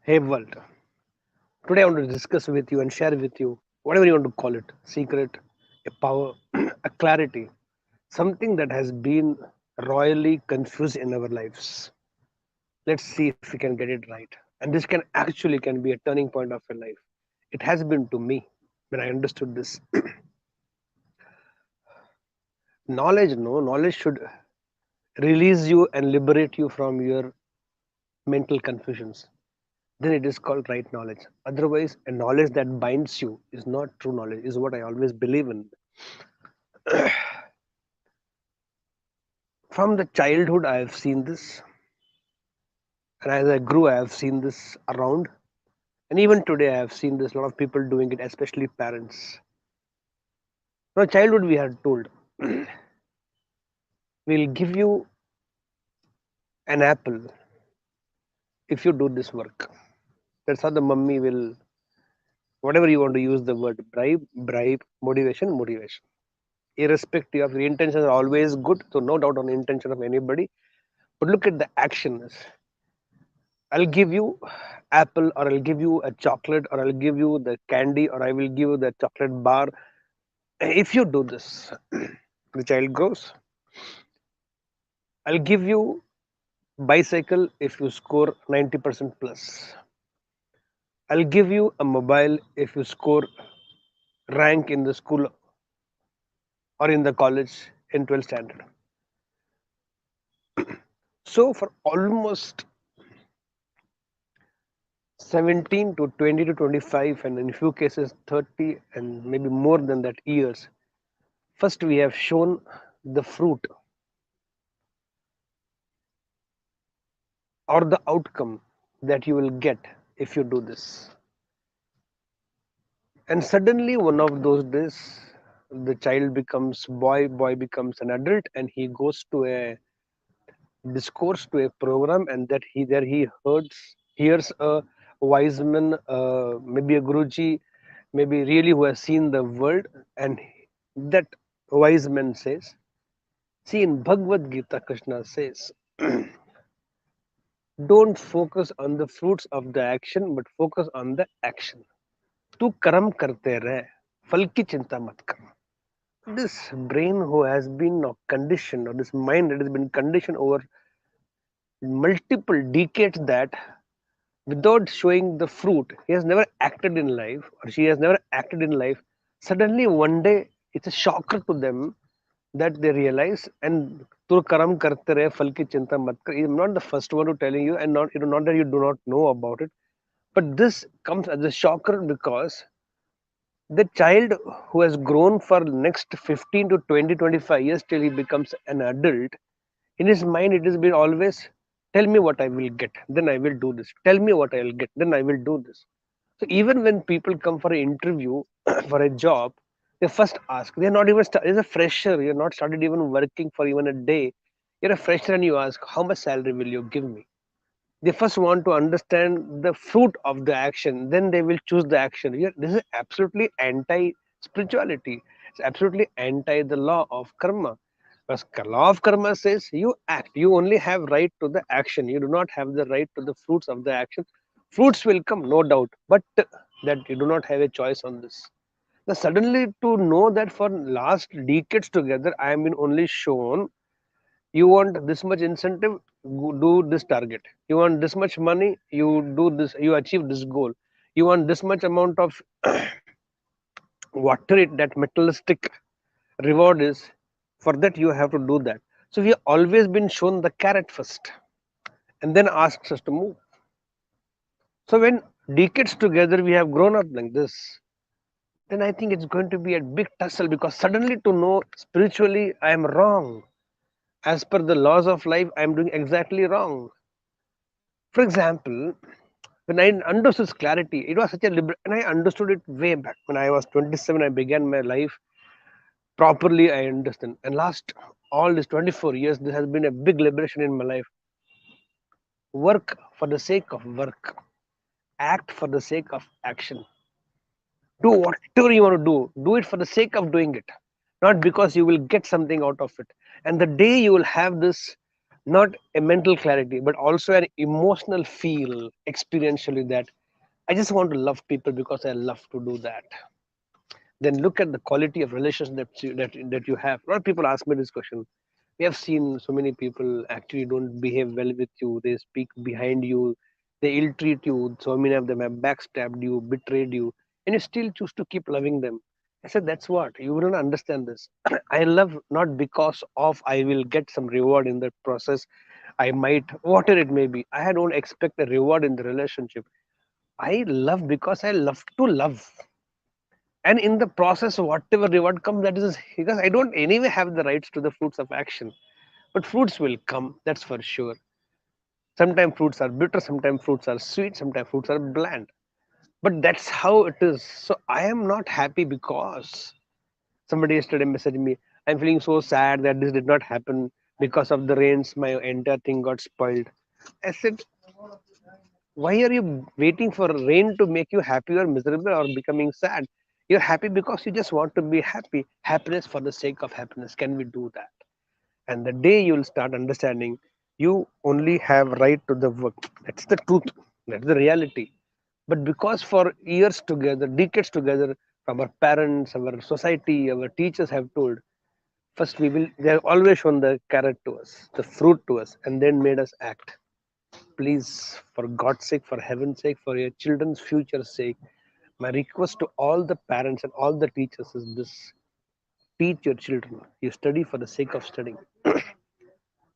Hey world, today I want to discuss with you and share with you whatever you want to call it secret, a power, a clarity, something that has been royally confused in our lives. Let's see if we can get it right. And this can actually can be a turning point of your life. It has been to me when I understood this. Knowledge should release you and liberate you from your mental confusions. Then it is called right knowledge. Otherwise, a knowledge that binds you is not true knowledge, is what I always believe in. From the childhood, I have seen this, and as I grew, I have seen this around, and even today, I have seen this. A lot of people doing it, especially parents. From childhood, we are told, we'll give you an apple if you do this work. That's how the mummy will, whatever you want to use the word, bribe, motivation. Irrespective of the intentions are always good, so no doubt on the intention of anybody. But look at the actions. I'll give you apple, or I'll give you a chocolate, or I'll give you the candy, or I will give you the chocolate bar. If you do this, the child grows. I'll give you bicycle if you score 90% plus. I'll give you a mobile if you score rank in the school or in the college in 12th standard. So for almost 17 to 20 to 25, and in few cases 30 and maybe more than that years, first we have shown the fruit or the outcome that you will get if you do this. And suddenly, one of those days, the child becomes boy becomes an adult, and he goes to a discourse, to a program, and that he hears a wise man, maybe a guruji, maybe really who has seen the world, and that wise man says, see, in Bhagavad Gita, Krishna says, don't focus on the fruits of the action, but focus on the action. तू कर्म करते रहे, फल की चिंता मत कर. This brain who has been conditioned, or this mind that has been conditioned over multiple decades, that without showing the fruit, he has never acted in life, or she has never acted in life. Suddenly, one day, it's a shocker to them that they realize, and tu karam karte rahe, fal ki chinta mat kar. I'm not the first one to telling you, and not that you do not know about it, but this comes as a shocker because the child who has grown for next 15 to 20, 25 years till he becomes an adult, in his mind it has been always, tell me what I will get, then I will do this. Tell me what I will get, then I will do this. So even when people come for an interview for a job, they first ask, they're not even as a fresher, you're not started even working for even a day, you're a fresher, and you ask, how much salary will you give me? They first want to understand the fruit of the action, then they will choose the action. This is absolutely anti spirituality. It's absolutely anti the law of karma. Because law of karma says you act, you only have right to the action, you do not have the right to the fruits of the action. Fruits will come, no doubt, but that you do not have a choice on this. Now suddenly to know that for last decades together I have been only shown, you want this much incentive, do this target. You want this much money, you do this, you achieve this goal. You want this much amount of water it, that materialistic reward is, for that you have to do that. So we have always been shown the carrot first, and then asks us to move. So when decades together we have grown up like this, then I think it's going to be a big tussle, because suddenly to know spiritually I am wrong, as per the laws of life I am doing exactly wrong. For example, when I understood this clarity, it was such a and I understood it way back when I was 27. I began my life properly. I understand, and last all these 24 years, this has been a big liberation in my life. Work for the sake of work, act for the sake of action. Do whatever you want to do it for the sake of doing it, not because you will get something out of it. And the day you will have this not a mental clarity, but also an emotional feel experientially that I just want to love people because I love to do that. Then look at the quality of relations that you have. A lot of people ask me this question. We have seen so many people actually don't behave well with you. They speak behind you. They ill treat you. So many of them have backstabbed you, betrayed you, and you still choose to keep loving them. I said, that's what you will not understand this. I love not because of I will get some reward in that process. I might, whatever it may be. I don't expect a reward in the relationship. I love because I love to love, and in the process whatever reward comes, that is because I don't anyway have the rights to the fruits of action, but fruits will come, that's for sure. Sometimes fruits are bitter, sometimes fruits are sweet, sometimes fruits are bland, but that's how it is. So I am not happy because somebody yesterday messaged me, I'm feeling so sad that this did not happen. Because of the rains my entire thing got spoiled. I said, why are you waiting for rain to make you happy or miserable or becoming sad? You're happy because you just want to be happy. Happiness for the sake of happiness, can we do that? And the day you'll start understanding you only have right to the work, that's the truth, that's the reality. But because for years together, decades together, from our parents, our society, our teachers have told, first we will, they have always shown the carrot to us, the fruit to us, and then made us act. Please, for God's sake, for heaven's sake, for your children's future's sake, my request to all the parents and all the teachers is this: teach your children. You study for the sake of studying,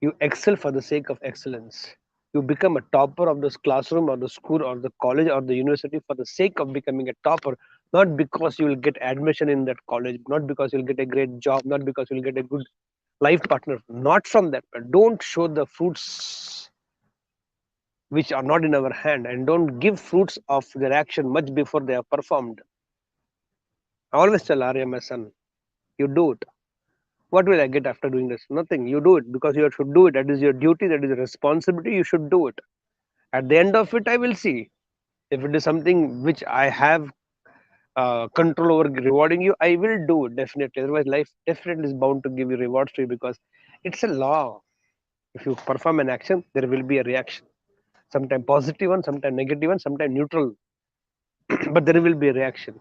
you excel for the sake of excellence. You become a topper of this classroom or the school or the college or the university for the sake of becoming a topper, not because you will get admission in that college, not because you'll get a great job, not because you'll get a good life partner, not from that. But don't show the fruits which are not in our hand, and don't give fruits of their action much before they are performed. I always tell Arya, my son, you do it. What will I get after doing this? Nothing. You do it because you should do it. That is your duty. That is your responsibility. You should do it. At the end of it, I will see. If it is something which I have control over rewarding you, I will do it definitely. Otherwise, life definitely is bound to give you rewards to you because it's a law. If you perform an action, there will be a reaction. Sometimes positive one, sometimes negative one, sometimes neutral, but there will be a reaction.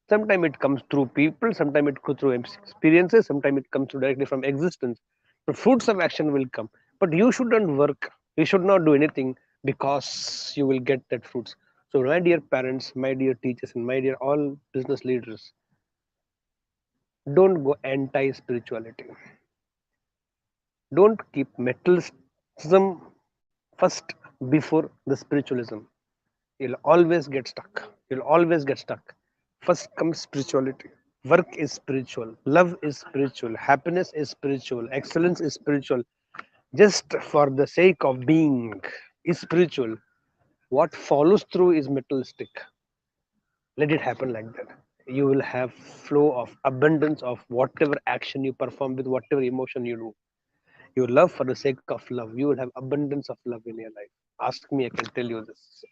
Sometimes it comes through people, sometimes it comes through experiences, sometimes it comes through directly from existence. The fruits of action will come, but you shouldn't work. You should not do anything because you will get that fruits. So, my dear parents, my dear teachers, and my dear all business leaders, don't go anti spirituality. Don't keep materialism first before the spiritualism. You'll always get stuck. You'll always get stuck. First comes spirituality. Work is spiritual. Love is spiritual. Happiness is spiritual. Excellence is spiritual. Just for the sake of being is spiritual. What follows through is materialistic. Let it happen like that. You will have flow of abundance of whatever action you perform with whatever emotion you do. You love for the sake of love. You will have abundance of love in your life. Ask me, I can tell you this.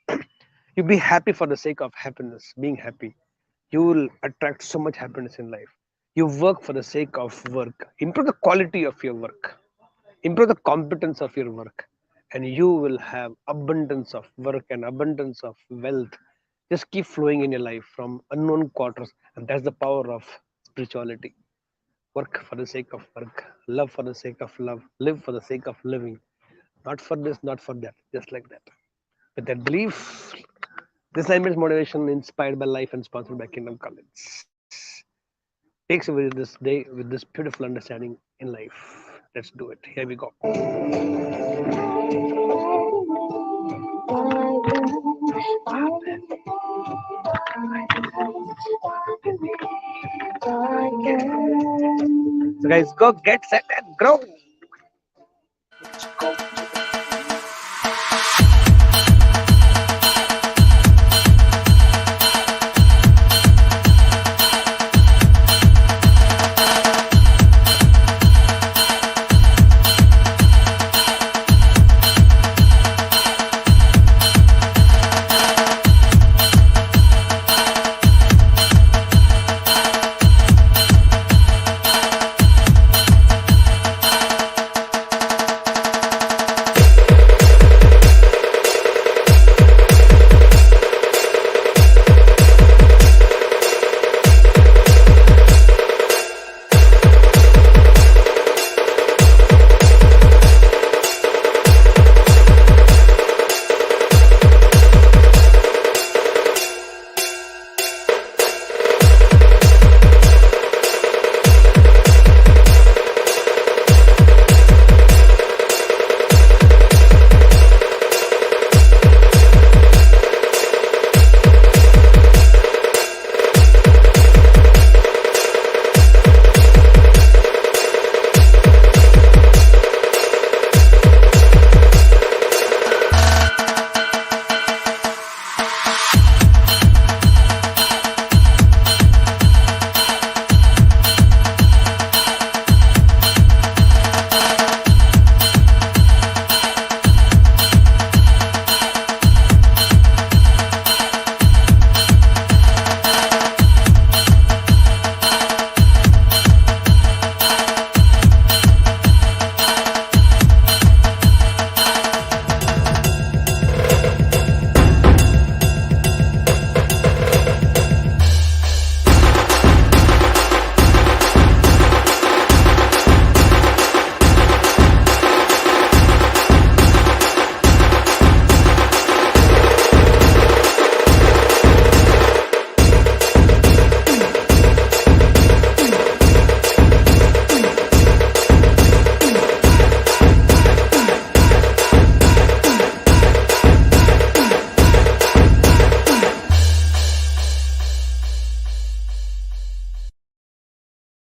You be happy for the sake of happiness, being happy. You will attract so much happiness in life. You work for the sake of work. Improve the quality of your work. Improve the competence of your work. And you will have abundance of work and abundance of wealth. Just keep flowing in your life from unknown quarters. And that's the power of spirituality. Work for the sake of work. Love for the sake of love. Live for the sake of living. Not for this, not for that. Just like that. With that belief, this language motivation inspired by life and sponsored by Kingdom College takes away this day with this beautiful understanding in life. Let's do it. Here we go. So guys, go get set and grow.